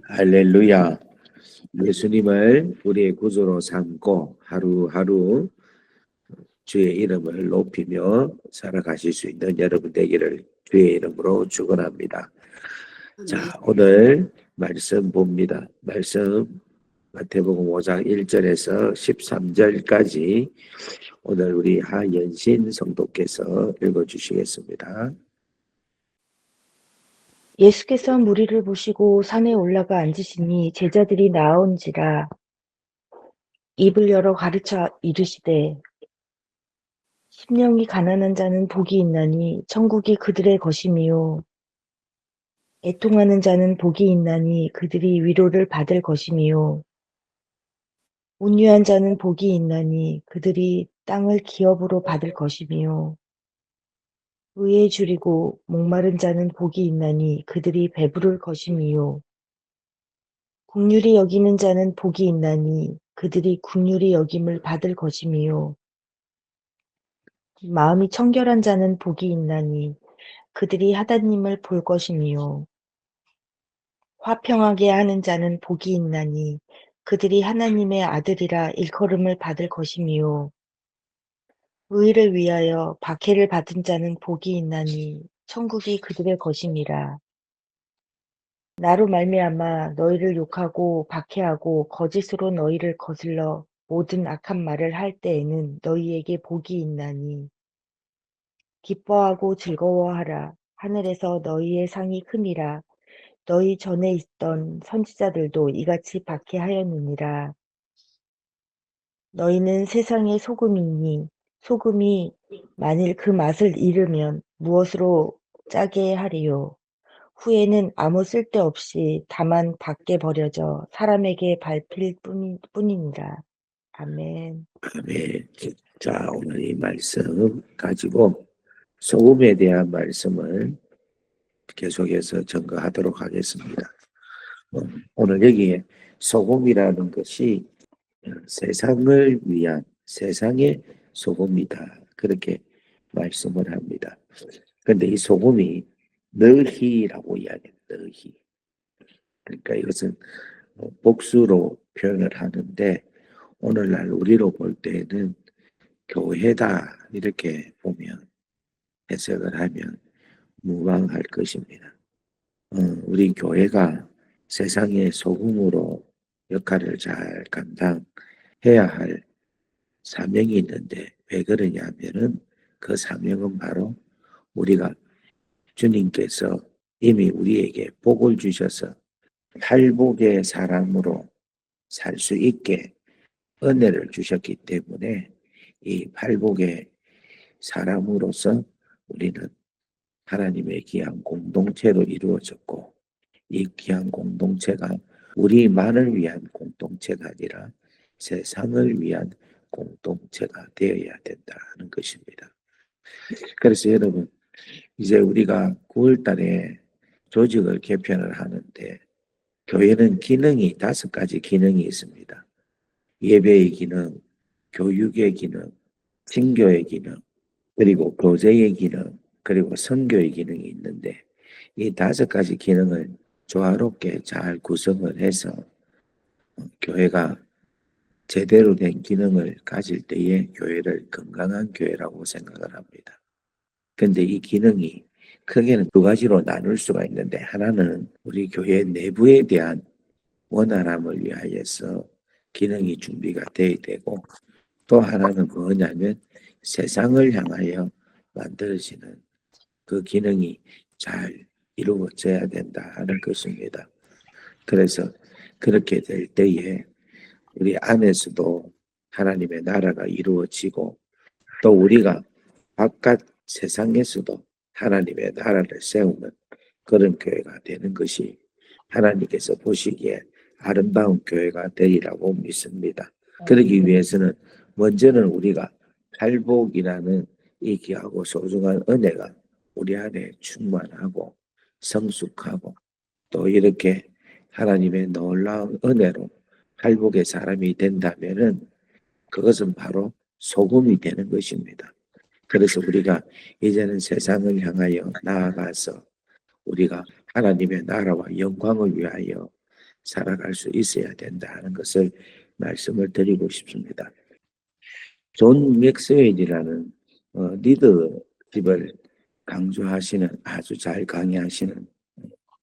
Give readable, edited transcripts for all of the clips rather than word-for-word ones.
할렐루야. 예수님을 우리의 구주로 삼고 하루하루 주의 이름을 높이며 살아가실 수 있는 여러분 되기를 주의 이름으로 축원합니다. 자, 오늘 말씀 봅니다. 말씀 마태복음 5장 1절에서 13절까지 오늘 우리 하연신 성도께서 읽어주시겠습니다. 예수께서 무리를 보시고 산에 올라가 앉으시니 제자들이 나온지라 입을 열어 가르쳐 이르시되 심령이 가난한 자는 복이 있나니 천국이 그들의 것이미요 애통하는 자는 복이 있나니 그들이 위로를 받을 것이미요 온유한 자는 복이 있나니 그들이 땅을 기업으로 받을 것이미요 의에 줄이고 목마른 자는 복이 있나니 그들이 배부를 것이미요 긍휼히 여기는 자는 복이 있나니 그들이 긍휼히 여김을 받을 것이미요 마음이 청결한 자는 복이 있나니 그들이 하나님을 볼 것이미요 화평하게 하는 자는 복이 있나니 그들이 하나님의 아들이라 일컬음을 받을 것이미요 의를 위하여 박해를 받은 자는 복이 있나니 천국이 그들의 것이니라 나로 말미암아 너희를 욕하고 박해하고 거짓으로 너희를 거슬러 모든 악한 말을 할 때에는 너희에게 복이 있나니 기뻐하고 즐거워하라 하늘에서 너희의 상이 큼이라 너희 전에 있던 선지자들도 이같이 박해하였느니라 너희는 세상의 소금이니 소금이 만일 그 맛을 잃으면 무엇으로 짜게 하리요 후에는 아무 쓸데없이 다만 밖에 버려져 사람에게 밟힐 뿐이니라. 아멘. 아멘. 자, 오늘 이 말씀 가지고 소금에 대한 말씀을 계속해서 전가하도록 하겠습니다. 오늘 여기에 소금이라는 것이 세상을 위한 세상의 소금이다. 그렇게 말씀을 합니다. 그런데 이 소금이 너희라고 이야기해요. 너희. 그러니까 이것은 복수로 표현을 하는데 오늘날 우리로 볼 때는 교회다 이렇게 보면 해석을 하면 무방할 것입니다. 우리 교회가 세상의 소금으로 역할을 잘 감당해야 할 사명이 있는데 왜 그러냐 하면은 그 사명은 바로 우리가 주님께서 이미 우리에게 복을 주셔서 팔복의 사람으로 살 수 있게 은혜를 주셨기 때문에 이 팔복의 사람으로서 우리는 하나님의 귀한 공동체로 이루어졌고 이 귀한 공동체가 우리만을 위한 공동체가 아니라 세상을 위한 공동체가 되어야 된다는 것입니다. 그래서 여러분 이제 우리가 9월 달에 조직을 개편을 하는데 교회는 기능이 5가지 기능이 있습니다. 예배의 기능, 교육의 기능, 신교의 기능, 그리고 교제의 기능, 그리고 선교의 기능이 있는데 이 5가지 기능을 조화롭게 잘 구성을 해서 교회가 제대로 된 기능을 가질 때에 교회를 건강한 교회라고 생각을 합니다. 근데 이 기능이 크게는 2가지로 나눌 수가 있는데 하나는 우리 교회 내부에 대한 원활함을 위하여서 기능이 준비가 돼야 되고 또 하나는 뭐냐면 세상을 향하여 만들어지는 그 기능이 잘 이루어져야 된다는 것입니다. 그래서 그렇게 될 때에 우리 안에서도 하나님의 나라가 이루어지고 또 우리가 바깥 세상에서도 하나님의 나라를 세우는 그런 교회가 되는 것이 하나님께서 보시기에 아름다운 교회가 되리라고 믿습니다. 그러기 위해서는 먼저는 우리가 팔복이라는 이 귀하고 소중한 은혜가 우리 안에 충만하고 성숙하고 또 이렇게 하나님의 놀라운 은혜로 팔복의 사람이 된다면은 그것은 바로 소금이 되는 것입니다. 그래서 우리가 이제는 세상을 향하여 나아가서 우리가 하나님의 나라와 영광을 위하여 살아갈 수 있어야 된다 하는 것을 말씀을 드리고 싶습니다. 존 맥스웰이라는 리더십을 강조하시는 아주 잘 강의하시는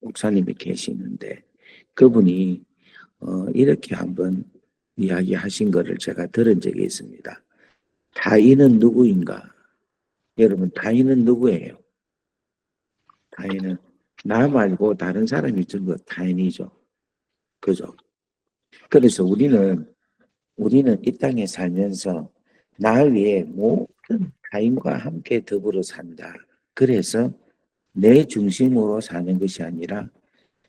목사님이 계시는데 그분이 이렇게 한번 이야기하신 것을 제가 들은 적이 있습니다. 타인은 누구인가? 여러분, 타인은 누구예요? 타인은 나 말고 다른 사람이 전부 타인이죠. 그죠? 그래서 우리는 이 땅에 살면서 나 외에 모든 타인과 함께 더불어 산다. 그래서 내 중심으로 사는 것이 아니라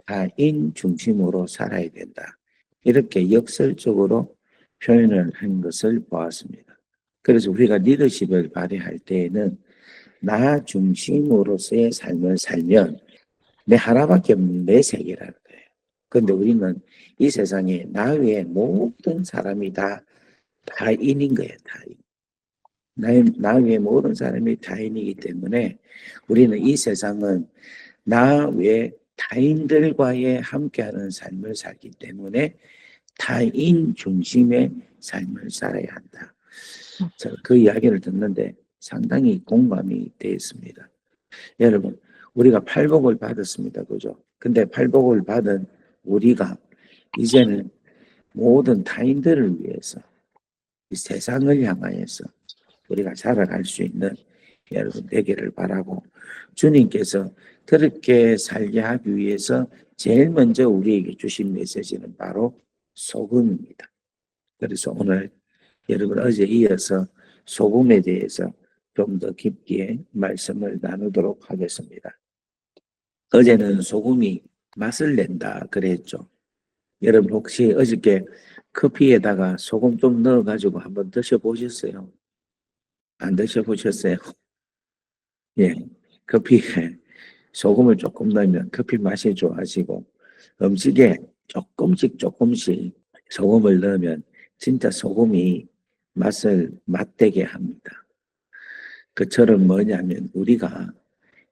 타인 중심으로 살아야 된다. 이렇게 역설적으로 표현을 한 것을 보았습니다. 그래서 우리가 리더십을 발휘할 때에는 나 중심으로서의 삶을 살면 내 하나밖에 없는 내 세계라는 거예요. 그런데 우리는 이 세상에 나 외에 모든 사람이 다 타인인 거예요. 타인. 나 외에 모든 사람이 타인이기 때문에 우리는 이 세상은 나 외에 타인들과의 함께하는 삶을 살기 때문에 타인 중심의 삶을 살아야 한다. 제가 그 이야기를 듣는데 상당히 공감이 되었습니다. 여러분, 우리가 팔복을 받았습니다. 그죠? 근데 팔복을 받은 우리가 이제는 모든 타인들을 위해서 이 세상을 향하여서 우리가 살아갈 수 있는 여러분 되기를 바라고 주님께서 그렇게 살게 하기 위해서 제일 먼저 우리에게 주신 메시지는 바로 소금입니다. 그래서 오늘 여러분 어제 이어서 소금에 대해서 좀 더 깊게 말씀을 나누도록 하겠습니다. 어제는 소금이 맛을 낸다 그랬죠. 여러분 혹시 어저께 커피에다가 소금 좀 넣어가지고 한번 드셔보셨어요? 안 드셔보셨어요? 예, 커피에 소금을 조금 넣으면 커피 맛이 좋아지고 음식에 조금씩 소금을 넣으면 진짜 소금이 맛을 맛되게 합니다. 그처럼 뭐냐면 우리가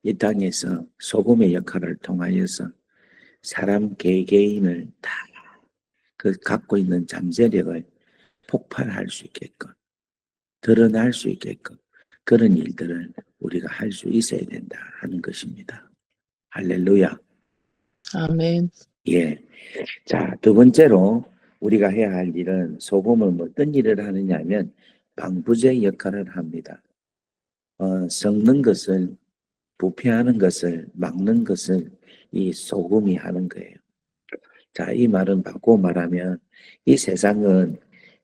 이 땅에서 소금의 역할을 통하여서 사람 개개인을 다 그 갖고 있는 잠재력을 폭발할 수 있게끔 드러날 수 있게끔 그런 일들을 우리가 할 수 있어야 된다 하는 것입니다. 할렐루야. 아멘. 예. 자, 두 번째로 우리가 해야 할 일은 소금은 어떤 일을 하느냐 하면 방부제 역할을 합니다. 썩는 것을 부패하는 것을 막는 것을 이 소금이 하는 거예요. 자, 이 말은 바꾸어 말하면 이 세상은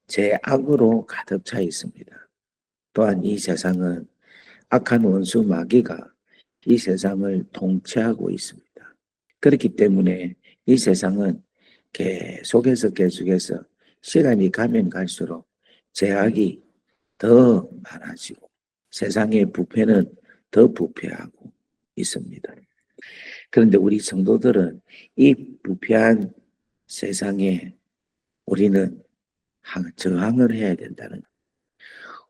죄악으로 가득 차 있습니다. 또한 이 세상은 악한 원수 마귀가 이 세상을 통치하고 있습니다. 그렇기 때문에 이 세상은 계속해서 시간이 가면 갈수록 죄악이 더 많아지고 세상의 부패는 더 부패하고 있습니다. 그런데 우리 성도들은 이 부패한 세상에 우리는 저항을 해야 된다는 거예요.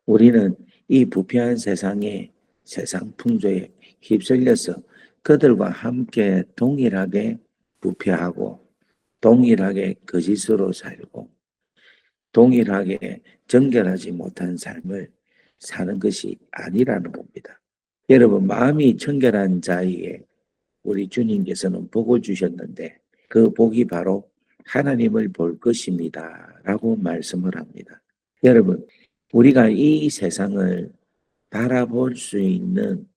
우리는 이 부패한 세상에 세상 풍조에 휩쓸려서 그들과 함께 동일하게 부패하고 동일하게 거짓으로 살고 동일하게 정결하지 못한 삶을 사는 것이 아니라는 겁니다. 여러분, 마음이 청결한 자에게 우리 주님께서는 복을 주셨는데 그 복이 바로 하나님을 볼 것입니다 라고 말씀을 합니다. 여러분, 우리가 이 세상을 바라볼 수 있는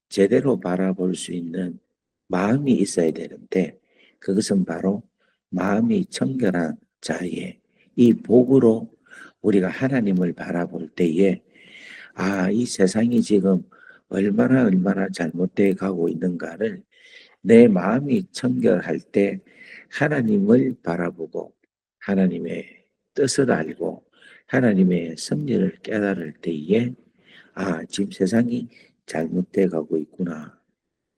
제대로 바라볼 수 있는 마음이 있어야 되는데 그것은 바로 마음이 청결한 자의 이 복으로 우리가 하나님을 바라볼 때에 이 세상이 지금 얼마나 잘못되어 가고 있는가를 내 마음이 청결할 때 하나님을 바라보고 하나님의 뜻을 알고 하나님의 섭리를 깨달을 때에 지금 세상이 잘못되어 가고 있구나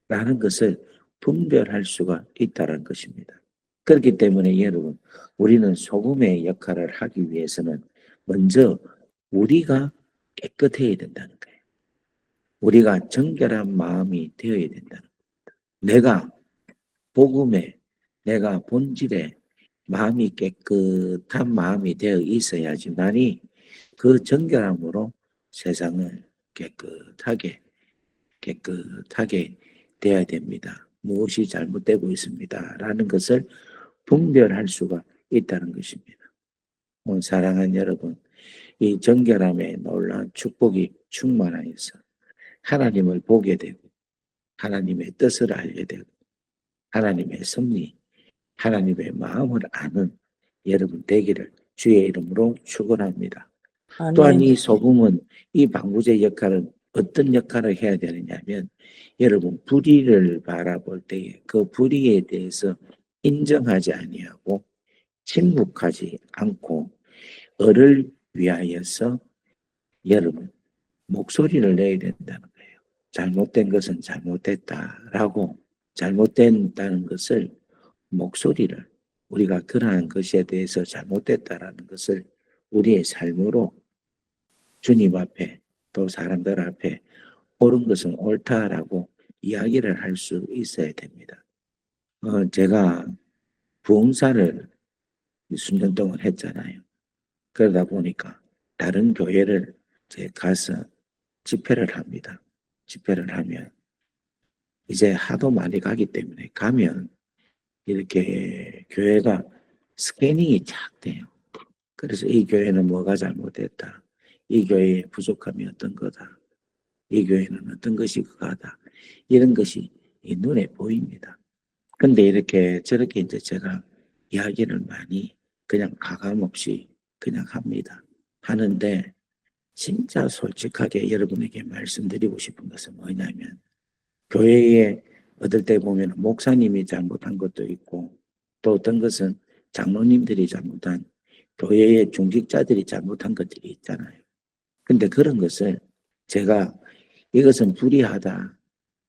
라는 것을 분별할 수가 있다는 것입니다. 그렇기 때문에 여러분, 우리는 소금의 역할을 하기 위해서는 먼저 우리가 깨끗해야 된다는 거예요. 우리가 정결한 마음이 되어야 된다는 거예요. 내가 복음에, 내가 본질에 마음이 깨끗한 마음이 되어 있어야지만이 그 정결함으로 세상을 깨끗하게 돼야 됩니다. 무엇이 잘못되고 있습니다. 라는 것을 분별할 수가 있다는 것입니다. 사랑하는 여러분, 이 정결함에 놀라운 축복이 충만하여서 하나님을 보게 되고 하나님의 뜻을 알게 되고 하나님의 섭리, 하나님의 마음을 아는 여러분 되기를 주의 이름으로 축원합니다. 또한 아멘. 이 소금은 이 방부제 역할은 어떤 역할을 해야 되느냐면 여러분 불의를 바라볼 때에 그 불의에 대해서 인정하지 아니하고 침묵하지 않고 을을 위하여서 여러분 목소리를 내야 된다는 거예요. 잘못된 것은 잘못됐다라고 잘못된다는 것을 목소리를 우리가 그러한 것에 대해서 잘못됐다라는 것을 우리의 삶으로 주님 앞에 또 사람들 앞에 옳은 것은 옳다라고 이야기를 할 수 있어야 됩니다. 제가 부흥사를 수년 동안 했잖아요. 그러다 보니까 다른 교회를 가서 집회를 합니다. 집회를 하면 이제 하도 많이 가기 때문에 가면 이렇게 교회가 스캐닝이 쫙 돼요. 그래서 이 교회는 뭐가 잘못됐다. 이 교회의 부족함이 어떤 거다. 이 교회는 어떤 것이 그거다. 이런 것이 이 눈에 보입니다. 근데 이렇게 저렇게 이제 제가 이야기를 많이 그냥 가감없이 그냥 합니다. 하는데 진짜 솔직하게 여러분에게 말씀드리고 싶은 것은 뭐냐면 교회에 어떨 때 보면 목사님이 잘못한 것도 있고 또 어떤 것은 장로님들이 잘못한 교회의 중직자들이 잘못한 것들이 있잖아요. 근데 그런 것을 제가 이것은 불의하다.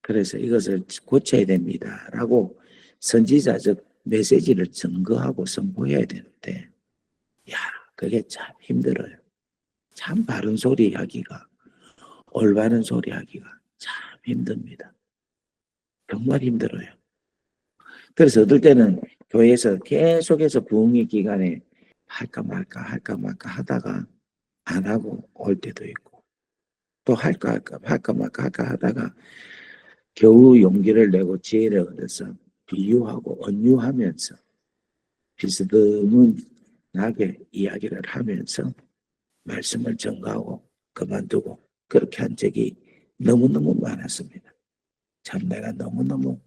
그래서 이것을 고쳐야 됩니다. 라고 선지자적 메시지를 증거하고 선포해야 되는데 야, 그게 참 힘들어요. 참 바른 소리 하기가 올바른 소리 하기가 참 힘듭니다. 정말 힘들어요. 그래서 어떨 때는 교회에서 계속해서 부흥의 기간에 할까 말까 하다가 안 하고 올 때도 있고 또 할까 말까 하다가 겨우 용기를 내고 지혜를 얻어서 비유하고 언유하면서 비스듬하게 이야기를 하면서 말씀을 전가하고 그만두고 그렇게 한 적이 너무너무 많았습니다. 참 내가 너무너무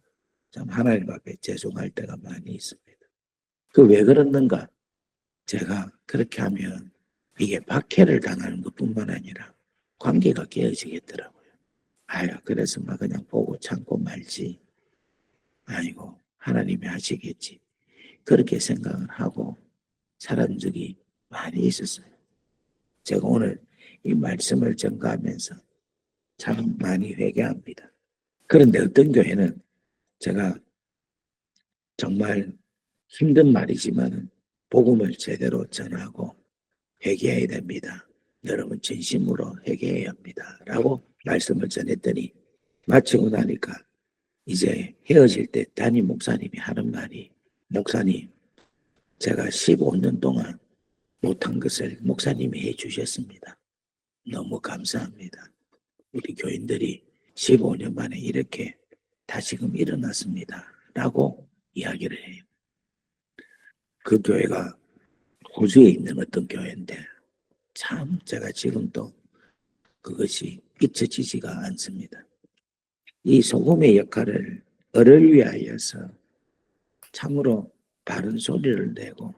참 하나님 앞에 죄송할 때가 많이 있습니다. 그 왜 그랬는가? 제가 그렇게 하면 이게 박해를 당하는 것뿐만 아니라 관계가 깨어지겠더라고요. 아유, 그래서 막 그냥 보고 참고 말지. 아이고, 하나님이 하시겠지. 그렇게 생각을 하고 살은 적이 많이 있었어요. 제가 오늘 이 말씀을 전가하면서 참 많이 회개합니다. 그런데 어떤 교회는 제가 정말 힘든 말이지만 복음을 제대로 전하고 회개해야 됩니다. 여러분 진심으로 회개해야 합니다. 라고 말씀을 전했더니 마치고 나니까 이제 헤어질 때 담임 목사님이 하는 말이 목사님 제가 15년 동안 못한 것을 목사님이 해주셨습니다. 너무 감사합니다. 우리 교인들이 15년 만에 이렇게 다시금 일어났습니다. 라고 이야기를 해요. 그 교회가 호주에 있는 어떤 교회인데 참 제가 지금도 그것이 잊혀지지가 않습니다. 이 소금의 역할을 을을 위하여서 참으로 바른 소리를 내고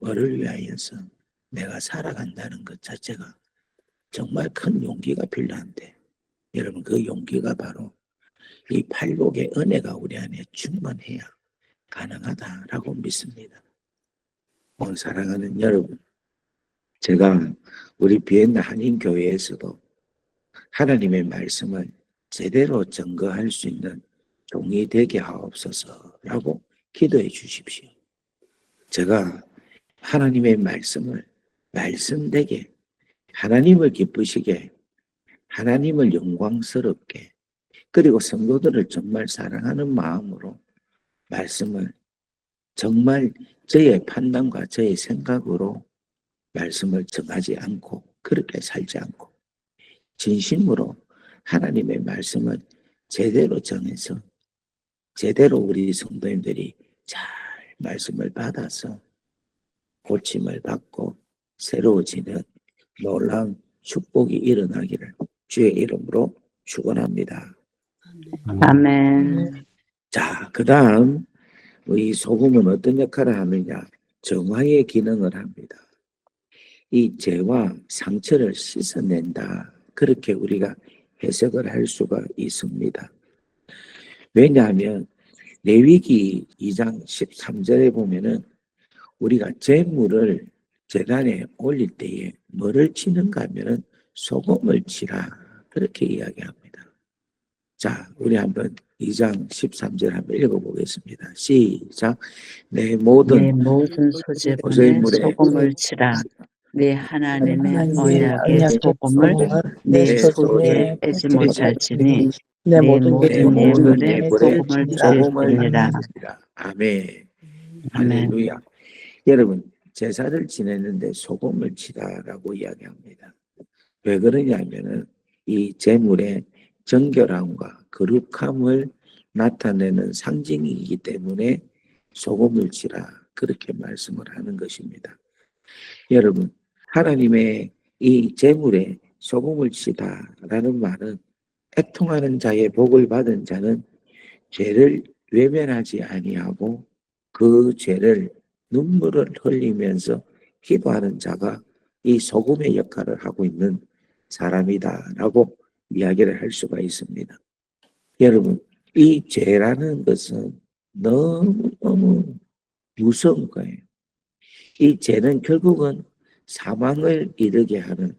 을을 위하여서 내가 살아간다는 것 자체가 정말 큰 용기가 필요한데 여러분 그 용기가 바로 이 팔복의 은혜가 우리 안에 충만해야 가능하다라고 믿습니다. 오늘 사랑하는 여러분, 제가 우리 비엔나 한인교회에서도 하나님의 말씀을 제대로 증거할 수 있는 종이 되게 하옵소서라고 기도해 주십시오. 제가 하나님의 말씀을 말씀되게 하나님을 기쁘시게 하나님을 영광스럽게 그리고 성도들을 정말 사랑하는 마음으로 말씀을 정말 저의 판단과 저의 생각으로 말씀을 정하지 않고 그렇게 살지 않고 진심으로 하나님의 말씀을 제대로 정해서 제대로 우리 성도님들이 잘 말씀을 받아서 고침을 받고 새로워지는 놀라운 축복이 일어나기를 주의 이름으로 축원합니다. 아멘. 자, 그 다음 이 소금은 어떤 역할을 하느냐? 정화의 기능을 합니다. 이 죄와 상처를 씻어낸다. 그렇게 우리가 해석을 할 수가 있습니다. 왜냐하면 레위기 2장 13절에 보면은 우리가 제물을 제단에 올릴 때에 뭐를 치는가 하면은 소금을 치라. 그렇게 이야기합니다. 자, 우리 한번 2장 13절 한번 읽어보겠습니다. 시작. 내 모든 소재분에 소금을 치라. 네 하나님의 언약의 소금을 내 손에 빼지 못할지니 내 모든 예물에 소금을 드리리라. 아멘. 아멘. 할렐루야. 여러분, 제사를 지내는데 소금을 치라라고 이야기합니다. 왜 그러냐면은 이 제물의 정결함과 거룩함을 나타내는 상징이기 때문에 소금을 치라 그렇게 말씀을 하는 것입니다. 여러분, 하나님의 이 제물에 소금을 치다라는 말은 애통하는 자의 복을 받은 자는 죄를 외면하지 아니하고 그 죄를 눈물을 흘리면서 기도하는 자가 이 소금의 역할을 하고 있는 사람이다라고 이야기를 할 수가 있습니다. 여러분, 이 죄라는 것은 너무너무 무서운 거예요. 이 죄는 결국은 사망을 이르게 하는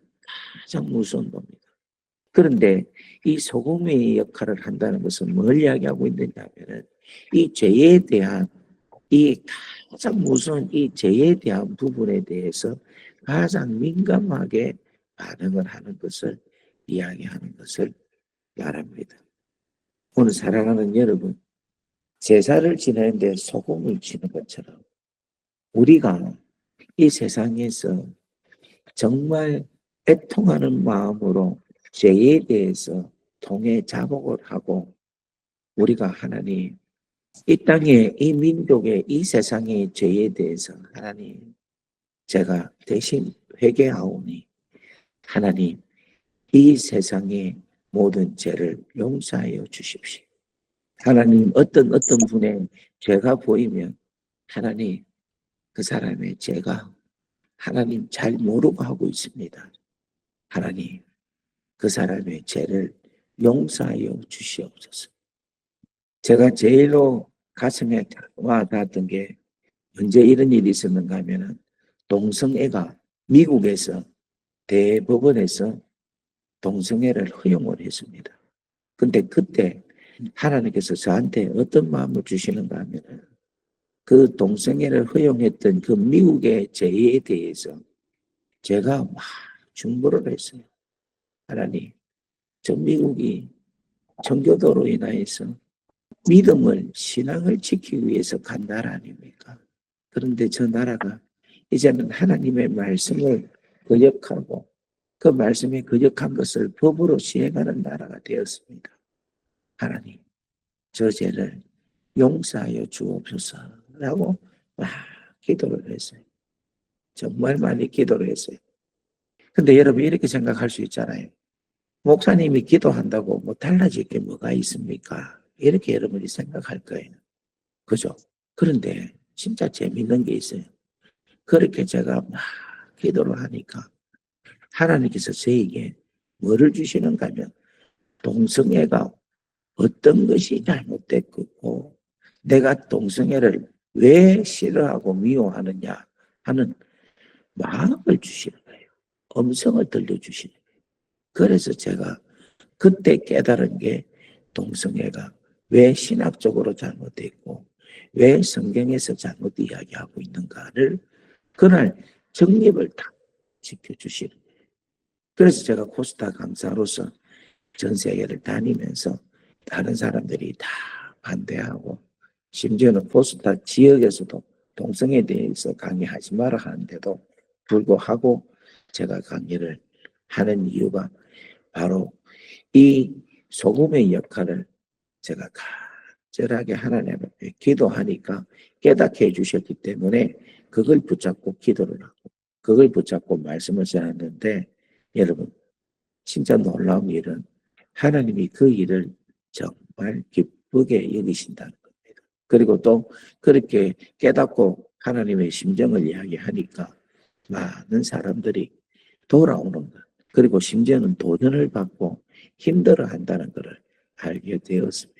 가장 무서운 겁니다. 그런데 이 소금의 역할을 한다는 것은 뭘 이야기하고 있느냐 하면 이 죄에 대한 이 가장 무서운 이 죄에 대한 부분에 대해서 가장 민감하게 반응을 하는 것을 이야기하는 것을 말합니다. 오늘 사랑하는 여러분, 제사를 지내는데 소금을 치는 것처럼 우리가 이 세상에서 정말 애통하는 마음으로 죄에 대해서 통해 자복을 하고 우리가 하나님 이 땅에 이 민족의 이 세상의 죄에 대해서 하나님 제가 대신 회개하오니 하나님 이 세상의 모든 죄를 용서하여 주십시오. 하나님 어떤 분의 죄가 보이면 하나님 그 사람의 죄가 하나님 잘 모르고 하고 있습니다. 하나님 그 사람의 죄를 용서하여 주시옵소서. 제가 제일로 가슴에 와닿았던 게 언제 이런 일이 있었는가 하면은 동성애가 미국에서 대법원에서 동성애를 허용을 했습니다. 근데 그때 하나님께서 저한테 어떤 마음을 주시는가 하면은 그 동성애를 허용했던 그 미국의 죄에 대해서 제가 막 중보를 했어요. 하나님, 저 미국이 청교도로 인하여서 믿음을, 신앙을 지키기 위해서 간 나라 아닙니까? 그런데 저 나라가 이제는 하나님의 말씀을 거역하고 그 말씀에 거역한 것을 법으로 시행하는 나라가 되었습니다. 하나님, 저 죄를 용서하여 주옵소서라고 막 기도를 했어요. 정말 많이 기도를 했어요. 근데 여러분 이렇게 생각할 수 있잖아요. 목사님이 기도한다고 뭐 달라질 게 뭐가 있습니까? 이렇게 여러분이 생각할 거예요. 그죠? 그런데 진짜 재밌는 게 있어요. 그렇게 제가 막 기도를 하니까 하나님께서 저에게 뭐를 주시는가 하면 동성애가 어떤 것이 잘못됐고 내가 동성애를 왜 싫어하고 미워하느냐 하는 마음을 주시는 거예요. 음성을 들려주시는 거예요. 그래서 제가 그때 깨달은 게 동성애가 왜 신학적으로 잘못됐고 왜 성경에서 잘못 이야기하고 있는가를 그날 정립을 다 지켜주시는 거예요. 그래서 제가 코스타 강사로서 전 세계를 다니면서 다른 사람들이 다 반대하고 심지어는 코스타 지역에서도 동성에 대해서 강의하지 마라 하는데도 불구하고 제가 강의를 하는 이유가 바로 이 소금의 역할을 제가 간절하게 하나님 앞에 기도하니까 깨닫게 해주셨기 때문에 그걸 붙잡고 기도를 하고 그걸 붙잡고 말씀을 전하는데 여러분 진짜 놀라운 일은 하나님이 그 일을 정말 기쁘게 여기신다는 겁니다. 그리고 또 그렇게 깨닫고 하나님의 심정을 이야기하니까 많은 사람들이 돌아오는 것 그리고 심지어는 도전을 받고 힘들어 한다는 것을 알게 되었습니다.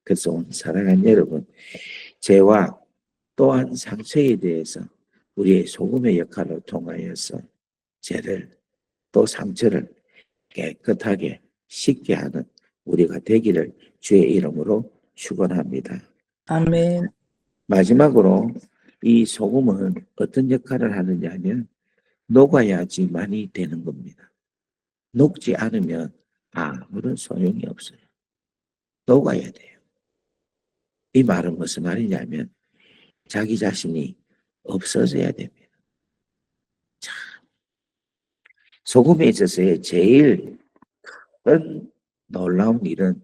그래서 오늘 사랑하는 여러분 죄와 또한 상처에 대해서 우리의 소금의 역할을 통하여서 죄를 또 상처를 깨끗하게 씻게 하는 우리가 되기를 주의 이름으로 축원합니다. 아멘. 마지막으로 이 소금은 어떤 역할을 하느냐 하면 녹아야지만이 되는 겁니다. 녹지 않으면 아무런 소용이 없어요. 녹아야 돼요. 이 말은 무슨 말이냐면 자기 자신이 없어져야 됩니다. 참, 소금에 있어서의 제일 큰 놀라운 일은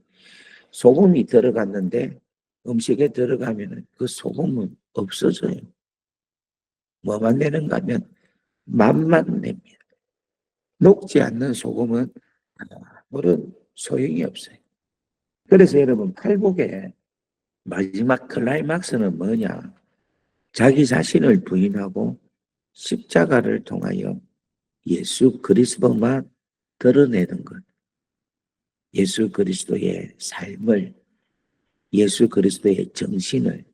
소금이 들어갔는데 음식에 들어가면 그 소금은 없어져요. 뭐만 내는가 하면 맛만 냅니다. 녹지 않는 소금은 아무런 소용이 없어요. 그래서 여러분 팔복의 마지막 클라이막스는 뭐냐? 자기 자신을 부인하고 십자가를 통하여 예수 그리스도만 드러내는 것. 예수 그리스도의 삶을, 예수 그리스도의 정신을,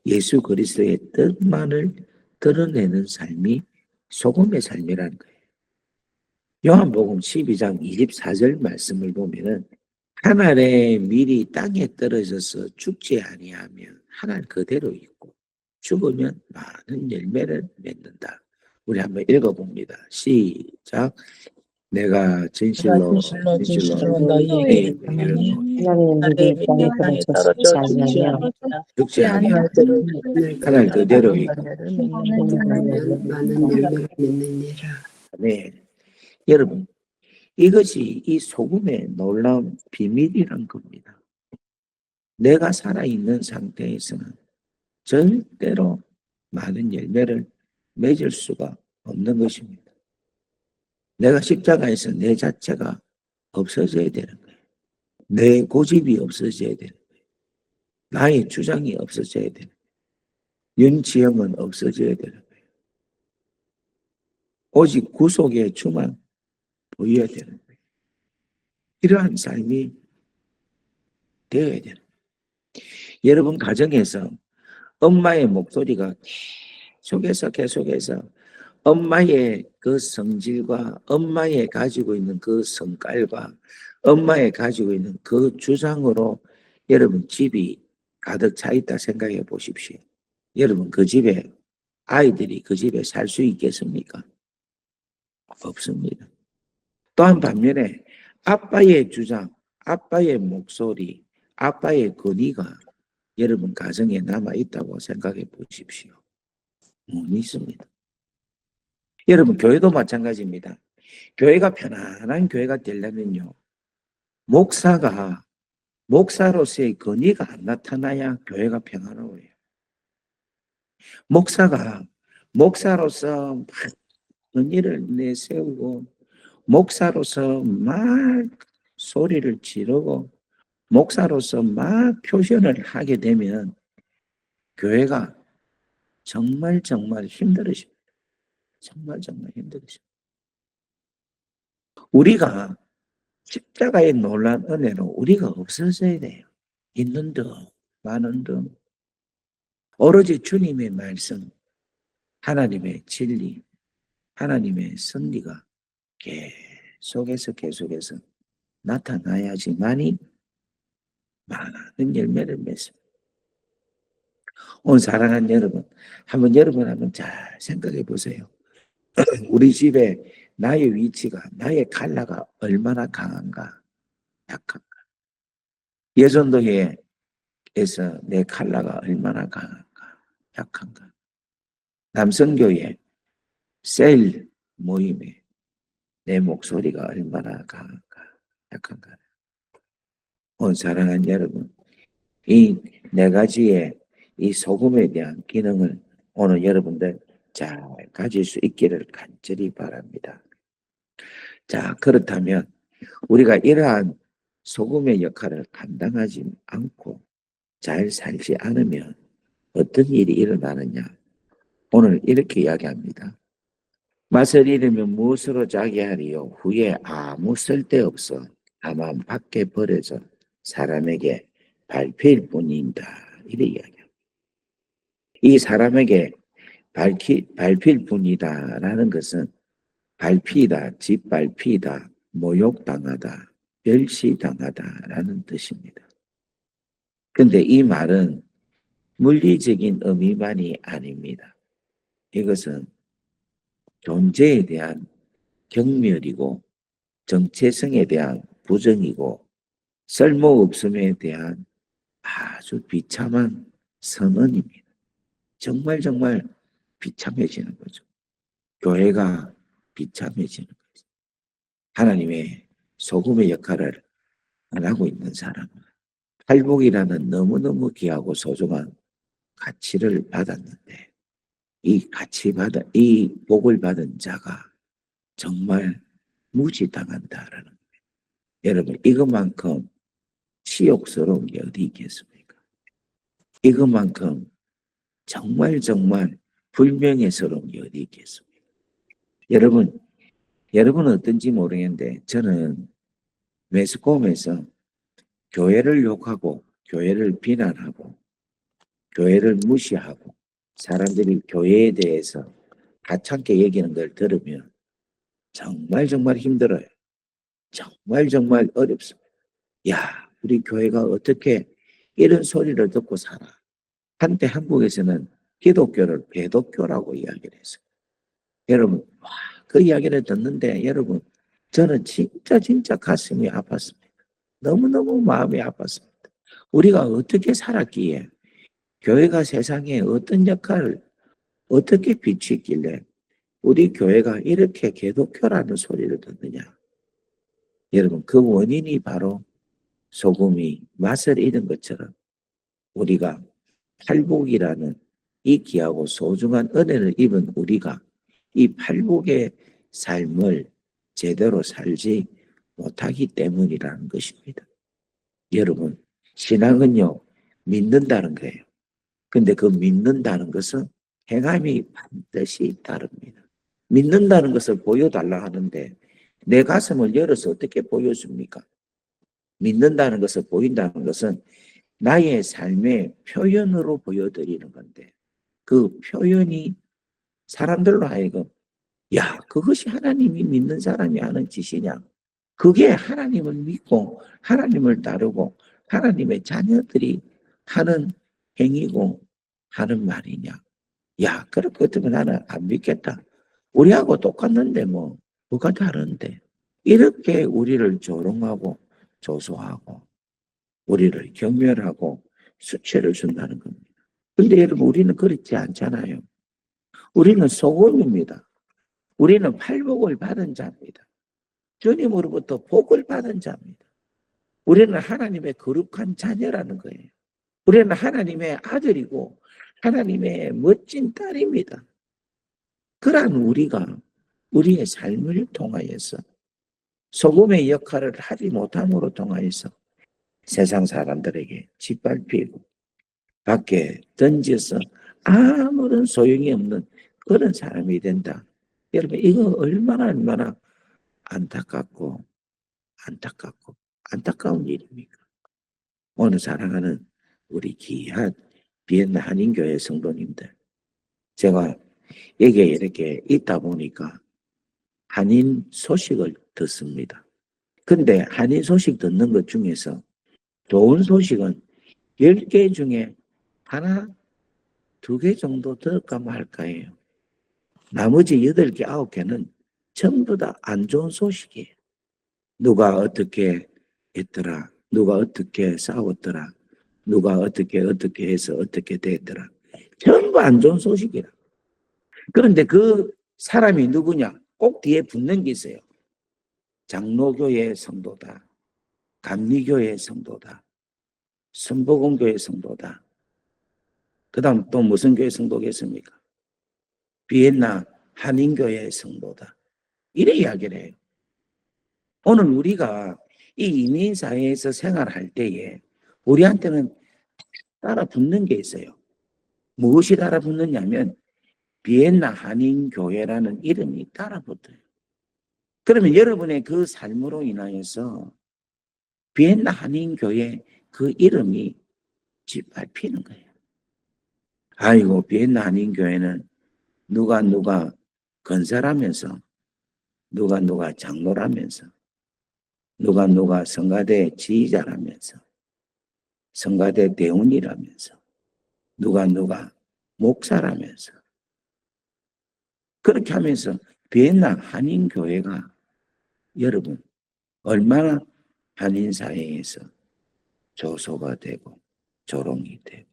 예수 그리스도의 뜻만을 드러내는 삶이 소금의 삶이라는 거예요. 요한복음 12장 24절 말씀을 보면은 하늘의 밀이 땅에 떨어져서 죽지 아니하며 하늘 그대로 있고 죽으면 많은 열매를 맺는다. 우리 한번 읽어봅니다. 시작. 내가 진실로 진실로 너희에게 이르노니 하나님의 밀이 땅에 떨어져 죽지 아니하며 죽지 아니하며 하늘 그대로 있고 많은 열매를 맺느니라. 네. 여러분 이것이 이 소금의 놀라운 비밀이란 겁니다. 내가 살아있는 상태에서는 절대로 많은 열매를 맺을 수가 없는 것입니다. 내가 십자가에서 내 자체가 없어져야 되는 거예요. 내 고집이 없어져야 되는 거예요. 나의 주장이 없어져야 되는 거예요. 윤지형은 없어져야 되는 거예요. 오직 구속의 주만 보여야 되는 거예요. 이러한 삶이 되어야 되는 거예요. 여러분 가정에서 엄마의 목소리가 계속해서 엄마의 그 성질과 엄마의 가지고 있는 그 성깔과 엄마의 가지고 있는 그 주장으로 여러분 집이 가득 차 있다 생각해 보십시오. 여러분 그 집에 아이들이 그 집에 살 수 있겠습니까? 없습니다. 또한 반면에 아빠의 주장, 아빠의 목소리, 아빠의 권위가 여러분 가정에 남아있다고 생각해 보십시오. 못 있습니다. 여러분 교회도 마찬가지입니다. 교회가 편안한 교회가 되려면요. 목사로서의 권위가 안 나타나야 교회가 평화로워요. 목사로서 막 권위를 내세우고 목사로서 막 소리를 지르고 목사로서 막 표현을 하게 되면 교회가 정말 힘들으십니다. 정말 힘들으십니다. 우리가 십자가의 놀란 은혜로 우리가 없어져야 돼요. 있는 듯 많은 듯 오로지 주님의 말씀, 하나님의 진리, 하나님의 선리가 계속해서 나타나야지만이 많은 열매를 맺습니다. 오늘 사랑하는 여러분, 한번 잘 생각해 보세요. 우리 집에 나의 위치가, 나의 칼라가 얼마나 강한가, 약한가. 예전도에서 내 칼라가 얼마나 강한가, 약한가. 남성교회 셀 모임에 내 목소리가 얼마나 약한가. 오늘 사랑하는 여러분, 이 네 가지의 이 소금에 대한 기능을 오늘 여러분들 잘 가질 수 있기를 간절히 바랍니다. 자, 그렇다면 우리가 이러한 소금의 역할을 감당하지 않고 잘 살지 않으면 어떤 일이 일어나느냐? 오늘 이렇게 이야기합니다. 맛을 잃으면 무엇으로 자기 하리요? 후에 아무 쓸데없어 다만 밖에 버려져 사람에게 밟힐 뿐인다. 이래 이야기합니다. 이 사람에게 밟힐 뿐이다라는 것은 밟히다, 짓밟히다, 모욕당하다, 멸시당하다라는 뜻입니다. 근데 이 말은 물리적인 의미만이 아닙니다. 이것은 존재에 대한 경멸이고 정체성에 대한 부정이고 쓸모없음에 대한 아주 비참한 선언입니다. 정말 비참해지는 거죠. 교회가 비참해지는 거죠. 하나님의 소금의 역할을 안 하고 있는 사람은 팔복이라는 너무너무 귀하고 소중한 가치를 받았는데 이 복을 받은 자가 정말 무시당한다라는 거예요. 여러분, 이것만큼 치욕스러운 게 어디 있겠습니까? 이것만큼 정말 불명예스러운 게 어디 있겠습니까? 여러분은 어떤지 모르겠는데 저는 매스컴에서 교회를 욕하고 교회를 비난하고 교회를 무시하고 사람들이 교회에 대해서 하찮게 얘기하는 걸 들으면 정말 힘들어요. 정말 어렵습니다. 야, 우리 교회가 어떻게 이런 소리를 듣고 살아? 한때 한국에서는 기독교를 배독교라고 이야기를 했어요. 여러분, 그 이야기를 듣는데 여러분, 저는 진짜 가슴이 아팠습니다. 너무너무 마음이 아팠습니다. 우리가 어떻게 살았기에 교회가 세상에 어떤 역할을 어떻게 비추길래 우리 교회가 이렇게 기독교라는 소리를 듣느냐. 여러분, 그 원인이 바로 소금이 맛을 잃은 것처럼 우리가 팔복이라는 이 귀하고 소중한 은혜를 입은 우리가 이 팔복의 삶을 제대로 살지 못하기 때문이라는 것입니다. 여러분, 신앙은요, 믿는다는 거예요. 근데 그 믿는다는 것은 행함이 반드시 따릅니다. 믿는다는 것을 보여달라 하는데 내 가슴을 열어서 어떻게 보여줍니까? 믿는다는 것을 보인다는 것은 나의 삶의 표현으로 보여드리는 건데 그 표현이 사람들로 하여금 야, 그것이 하나님이 믿는 사람이 하는 짓이냐? 그게 하나님을 믿고 하나님을 따르고 하나님의 자녀들이 하는 행위고 하는 말이냐? 야, 그렇게 같으면 나는 안 믿겠다. 우리하고 똑같는데 뭐가 다른데? 이렇게 우리를 조롱하고 조소하고 우리를 경멸하고 수치를 준다는 겁니다. 근데 여러분, 우리는 그렇지 않잖아요. 우리는 소금입니다. 우리는 팔복을 받은 자입니다. 주님으로부터 복을 받은 자입니다. 우리는 하나님의 거룩한 자녀라는 거예요. 우리는 하나님의 아들이고 하나님의 멋진 딸입니다. 그러한 우리가 우리의 삶을 통하여서 소금의 역할을 하지 못함으로 통하여서 세상 사람들에게 짓밟히고 밖에 던져서 아무런 소용이 없는 그런 사람이 된다. 여러분, 이거 얼마나 안타까운 일입니까? 오늘 사랑하는 우리 귀한 비엔나 한인교회 성도님들, 제가 여기에 이렇게 있다 보니까 한인 소식을 듣습니다. 근데 한인 소식 듣는 것 중에서 좋은 소식은 10개 중에 하나, 2개 정도 들을까 말까예요. 나머지 8개, 9개는 전부 다 안 좋은 소식이에요. 누가 어떻게 했더라. 누가 어떻게 싸웠더라. 누가 어떻게 해서 어떻게 됐더라. 전부 안 좋은 소식이라. 그런데 그 사람이 누구냐? 꼭 뒤에 붙는 게 있어요. 장로교회 성도다. 감리교회 성도다. 순복음교회 성도다. 그 다음 또 무슨 교회 성도겠습니까? 비엔나 한인교회 성도다. 이래 이야기를 해요. 오늘 우리가 이 이민사회에서 생활할 때에 우리한테는 따라 붙는 게 있어요. 무엇이 따라 붙느냐면 비엔나 한인교회라는 이름이 따라 붙어요. 그러면 여러분의 그 삶으로 인하여서 비엔나 한인교회 그 이름이 짓밟히는 거예요. 아이고, 비엔나 한인교회는 누가 건설하면서, 누가 장로라면서, 누가 성가대 지휘자라면서, 성가대 대운이라면서, 누가 목사라면서, 그렇게 하면서 비엔나 한인교회가 여러분 얼마나 한인사회에서 조소가 되고 조롱이 되고,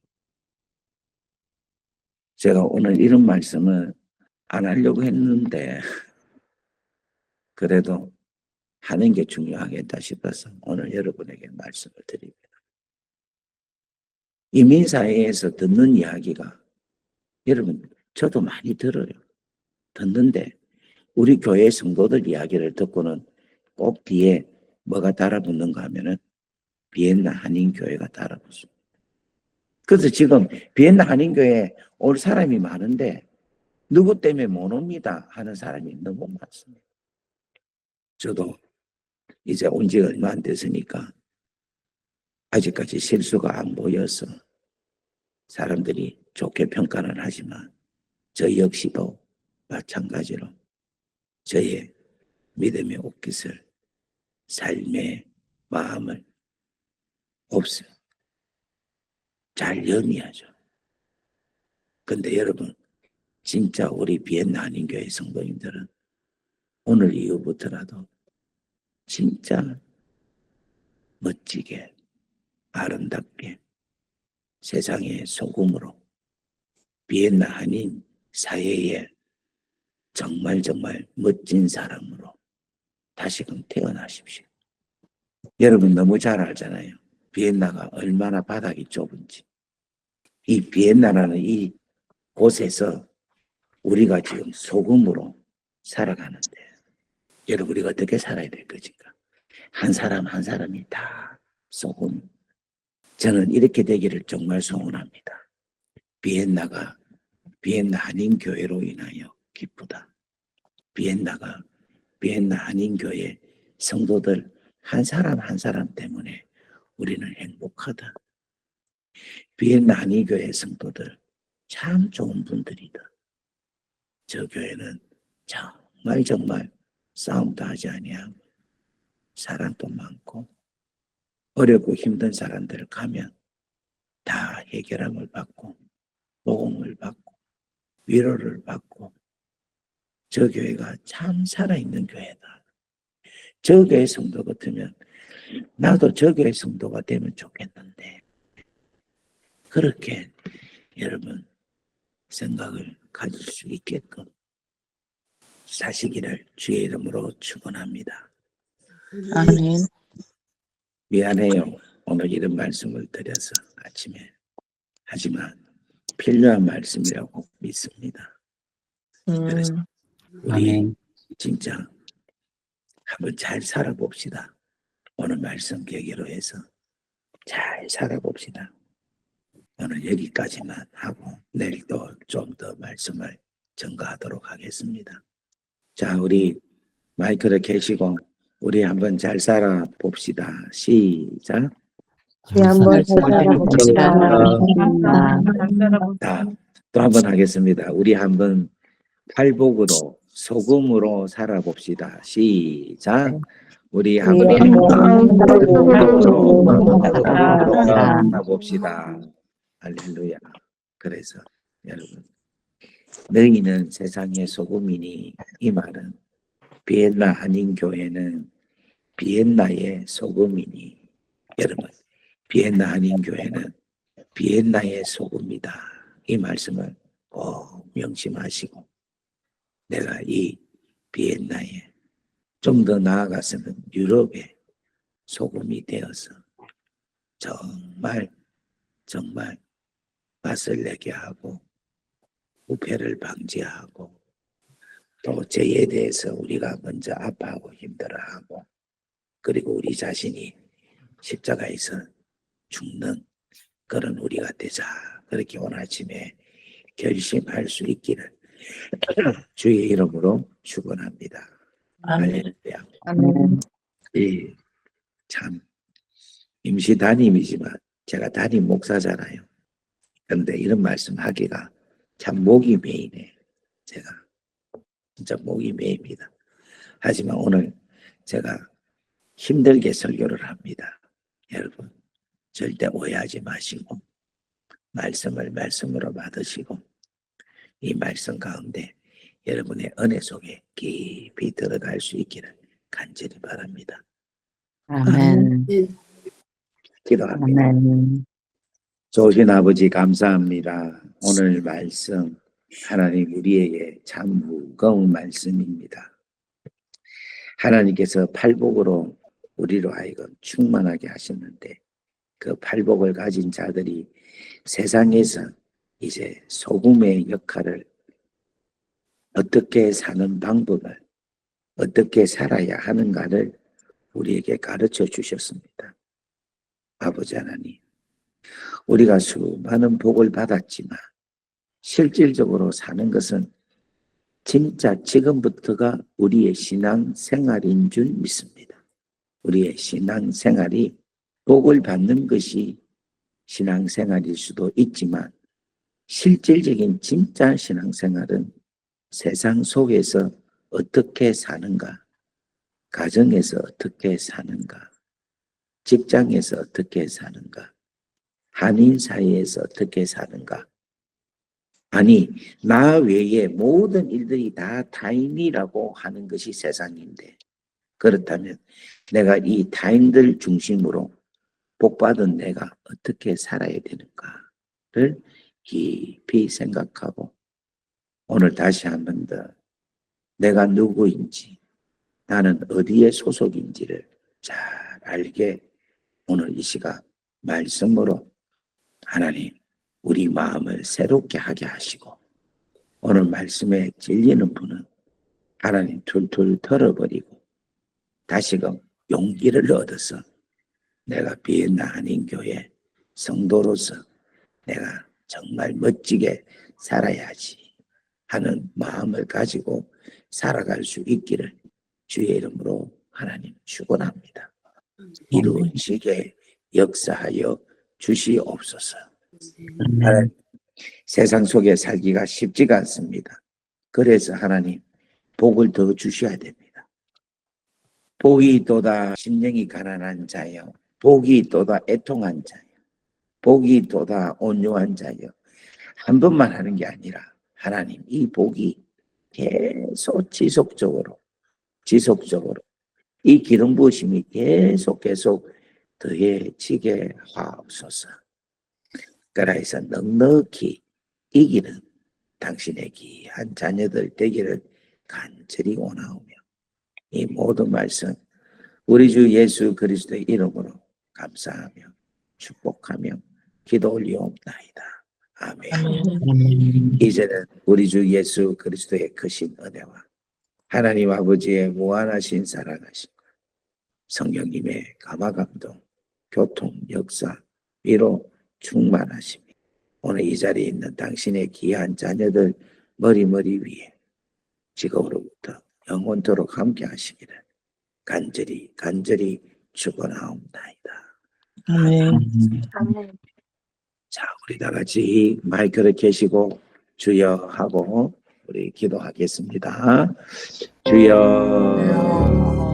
제가 오늘 이런 말씀을 안 하려고 했는데 그래도 하는 게 중요하겠다 싶어서 오늘 여러분에게 말씀을 드립니다. 이민사회에서 듣는 이야기가, 여러분 저도 많이 들어요. 듣는데 우리 교회 성도들 이야기를 듣고는 꼭 뒤에 뭐가 달아붙는가 하면은 비엔나 한인교회가 달아붙습니다. 그래서 지금 비엔나 한인교회에 올 사람이 많은데 누구 때문에 못 옵니다 하는 사람이 너무 많습니다. 저도 이제 온 지 얼마 안 됐으니까 아직까지 실수가 안 보여서 사람들이 좋게 평가는 하지만 저 역시도 마찬가지로 저의 믿음의 옷깃을, 삶의 마음을 없어요. 잘 연이하죠. 근데 여러분, 진짜 우리 비엔나 한인교회 성도님들은 오늘 이후부터라도 진짜 멋지게, 아름답게 세상의 소금으로 비엔나 한인 사회에 정말 멋진 사람으로 다시금 태어나십시오. 여러분 너무 잘 알잖아요. 비엔나가 얼마나 바닥이 좁은지. 이 비엔나라는 이 곳에서 우리가 지금 소금으로 살아가는데, 여러분 우리가 어떻게 살아야 될 것인가? 한 사람 한 사람이 다 소금. 저는 이렇게 되기를 정말 소원합니다. 비엔나 한인교회로 인하여 기쁘다. 비엔나 한인교회 성도들 한 사람 한 사람 때문에 우리는 행복하다. 비엔나 한인교회 성도들 참 좋은 분들이다. 저 교회는 정말 싸움도 하지 아니하고 사랑도 많고 어렵고 힘든 사람들 가면 다 해결함을 받고 복음을 받고 위로를 받고, 저 교회가 참 살아있는 교회다. 저 교회 성도 같으면 나도 저 교회 성도가 되면 좋겠는데, 그렇게 여러분 생각을 가질 수 있게끔 사시기를 주의 이름으로 축원합니다. 아멘. 미안해요. 오늘 이런 말씀을 드려서 아침에. 하지만 필요한 말씀이라고 믿습니다. 그래서 우리 아멘. 진짜 한번 잘 살아봅시다. 오늘 말씀 계기로 해서 잘 살아봅시다. 오늘 여기까지만 하고 내일 또 좀 더 말씀을 전가하도록 하겠습니다. 자, 우리 마이크를 켜시고 우리 한번 잘 살아봅시다. 시작. 우리 한번 잘 살아봅시다. 자, 또 한번 하겠습니다. 우리 한번 팔복으로 소금으로 살아봅시다. 시작. 우리 한번 소금으로 살아봅시다. 할렐루야. 그래서 여러분, 너희는 세상의 소금이니, 이 말은 비엔나 한인교회는 비엔나의 소금이니, 여러분 비엔나 한인교회는 비엔나의 소금이다. 이 말씀을 꼭 명심하시고 내가 이 비엔나에 좀 더 나아가서는 유럽의 소금이 되어서 정말 맛을 내게 하고 부패를 방지하고 또 죄에 대해서 우리가 먼저 아파하고 힘들어하고 그리고 우리 자신이 십자가에서 죽는 그런 우리가 되자 그렇게 오늘 아침에 결심할 수 있기를 주의 이름으로 축원합니다. 할렐루야. 아멘. 이 참 임시 담임이지만 제가 담임 목사잖아요. 그런데 이런 말씀 하기가 참 목이 메이네. 제가 진짜 목이 메입니다. 하지만 오늘 제가 힘들게 설교를 합니다. 여러분 절대 오해하지 마시고 말씀을 말씀으로 받으시고 이 말씀 가운데 여러분의 은혜 속에 깊이 들어갈 수 있기를 간절히 바랍니다. 아멘. 기도합니다. 아멘. 좋으신 아버지 감사합니다. 오늘 말씀 하나님 우리에게 참 무거운 말씀입니다. 하나님께서 팔복으로 우리로 하여금 충만하게 하셨는데 그 팔복을 가진 자들이 세상에서 이제 소금의 역할을 어떻게 사는 방법을 어떻게 살아야 하는가를 우리에게 가르쳐 주셨습니다. 아버지 하나님, 우리가 수많은 복을 받았지만 실질적으로 사는 것은 진짜 지금부터가 우리의 신앙생활인 줄 믿습니다. 우리의 신앙생활이 복을 받는 것이 신앙생활일 수도 있지만 실질적인 진짜 신앙생활은 세상 속에서 어떻게 사는가, 가정에서 어떻게 사는가, 직장에서 어떻게 사는가, 한인 사이에서 어떻게 사는가. 아니, 나 외에 모든 일들이 다 타인이라고 하는 것이 세상인데 그렇다면 내가 이 타인들 중심으로 복받은 내가 어떻게 살아야 되는가를 깊이 생각하고 오늘 다시 한 번 더 내가 누구인지 나는 어디에 소속인지를 잘 알게 오늘 이 시간 말씀으로 하나님 우리 마음을 새롭게 하게 하시고 오늘 말씀에 질리는 분은 하나님 툴툴 털어버리고 다시금 용기를 얻어서 내가 비엔나 한인교회 성도로서 내가 정말 멋지게 살아야지 하는 마음을 가지고 살아갈 수 있기를 주의 이름으로 하나님 축원합니다. 이루어지게 역사하여 주시옵소서. 하나님, 세상 속에 살기가 쉽지가 않습니다. 그래서 하나님 복을 더 주셔야 됩니다. 복이 또다 심령이 가난한 자여, 복이 또다 애통한 자여, 복이 또다 온유한 자여. 한 번만 하는 게 아니라 하나님 이 복이 계속 지속적으로 이 기름 부으심이 계속 더해지게 하옵소서. 그래서 넉넉히 이기는 당신의 귀한 자녀들 되기를 간절히 원하오며 이 모든 말씀 우리 주 예수 그리스도의 이름으로 감사하며 축복하며 기도 올리옵나이다. 아멘. 아멘. 이제는 우리 주 예수 그리스도의 크신 은혜와 하나님 아버지의 무한하신 사랑하심과 성령님의 감화감동, 교통, 역사, 위로 충만하심이 오늘 이 자리에 있는 당신의 귀한 자녀들 머리 위에 지금으로부터 영원토록 함께 하시기를 간절히 축원하옵나이다. 아멘. 아멘. 자, 우리 다 같이 마이크를 켜시고 주여 하고 우리 기도하겠습니다. 주여